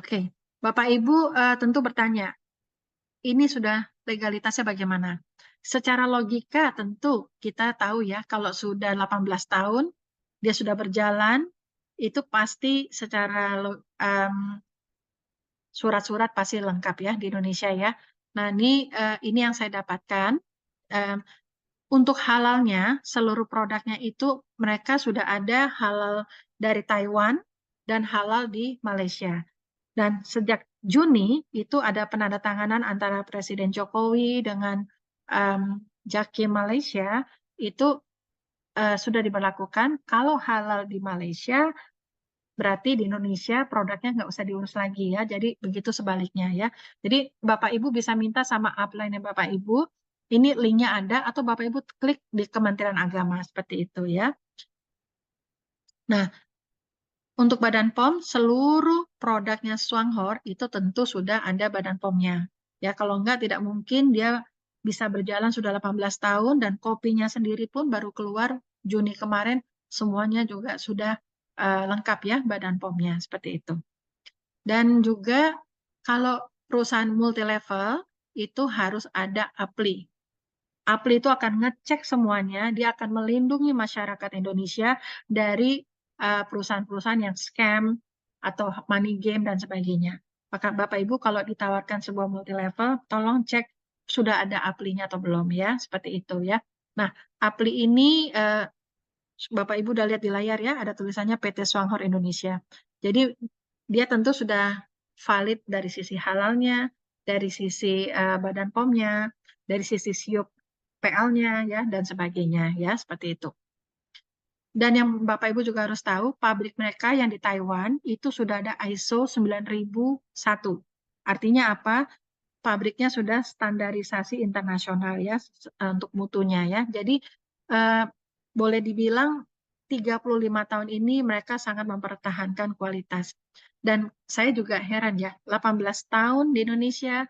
Oke, Bapak Ibu tentu bertanya, ini sudah legalitasnya bagaimana? Secara logika tentu kita tahu ya kalau sudah 18 tahun dia sudah berjalan itu pasti secara surat-surat pasti lengkap ya di Indonesia ya. Nah, ini yang saya dapatkan. Em, untuk halalnya, seluruh produknya itu mereka sudah ada halal dari Taiwan dan halal di Malaysia. Dan sejak Juni itu ada penandatanganan antara Presiden Jokowi dengan um, Jakim Malaysia itu sudah diberlakukan. Kalau halal di Malaysia, berarti di Indonesia produknya nggak usah diurus lagi ya. Jadi begitu sebaliknya ya. Jadi Bapak Ibu bisa minta sama upline Bapak Ibu, ini linknya ada atau Bapak Ibu klik di Kementerian Agama seperti itu ya. Nah, untuk Badan POM, seluruh produknya Swanghor itu tentu sudah ada Badan POM-nya. Ya, kalau enggak tidak mungkin dia bisa berjalan sudah 18 tahun dan kopinya sendiri pun baru keluar Juni kemarin semuanya juga sudah lengkap ya Badan POM-nya seperti itu. Dan juga kalau perusahaan multi level itu harus ada APLI. APLI itu akan ngecek semuanya, dia akan melindungi masyarakat Indonesia dari perusahaan-perusahaan yang scam atau money game dan sebagainya. Maka Bapak Ibu kalau ditawarkan sebuah multi level, tolong cek sudah ada APLI-nya atau belum ya, seperti itu ya. Nah, APLI ini Bapak Ibu udah lihat di layar ya, ada tulisannya PT Swanghor Indonesia. Jadi dia tentu sudah valid dari sisi halalnya, dari sisi Badan POM-nya, dari sisi SIUP PL-nya ya dan sebagainya ya seperti itu. Dan yang Bapak Ibu juga harus tahu, pabrik mereka yang di Taiwan itu sudah ada ISO 9001. Artinya apa? Pabriknya sudah standarisasi internasional ya untuk mutunya ya. Jadi eh, boleh dibilang 35 tahun ini mereka sangat mempertahankan kualitas. Dan saya juga heran ya, 18 tahun di Indonesia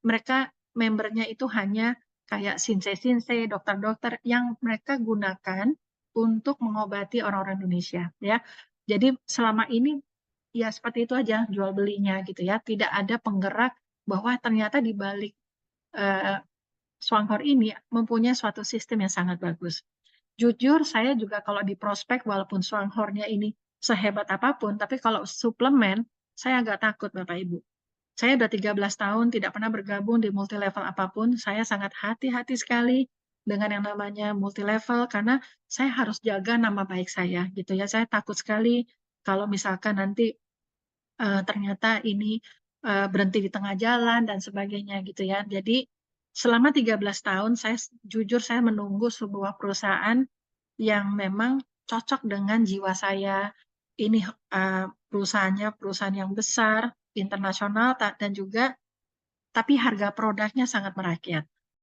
mereka membernya itu hanya kayak sinse-sinse, dokter-dokter yang mereka gunakan untuk mengobati orang-orang Indonesia ya. Jadi selama ini ya seperti itu aja jual belinya gitu ya. Tidak ada penggerak bahwa ternyata di balik eh, Swanghor ini mempunyai suatu sistem yang sangat bagus. Jujur, saya juga kalau di prospek, walaupun Swanghornya ini sehebat apapun, tapi kalau suplemen, saya agak takut Bapak Ibu. Saya sudah 13 tahun tidak pernah bergabung di multi level apapun. Saya sangat hati-hati sekali dengan yang namanya multi level karena saya harus jaga nama baik saya gitu ya. Saya takut sekali kalau misalkan nanti ternyata ini berhenti di tengah jalan dan sebagainya gitu ya. Jadi selama 13 tahun jujur saya menunggu sebuah perusahaan yang memang cocok dengan jiwa saya. Ini perusahaannya perusahaan yang besar, internasional dan juga tapi harga produknya sangat merakyat.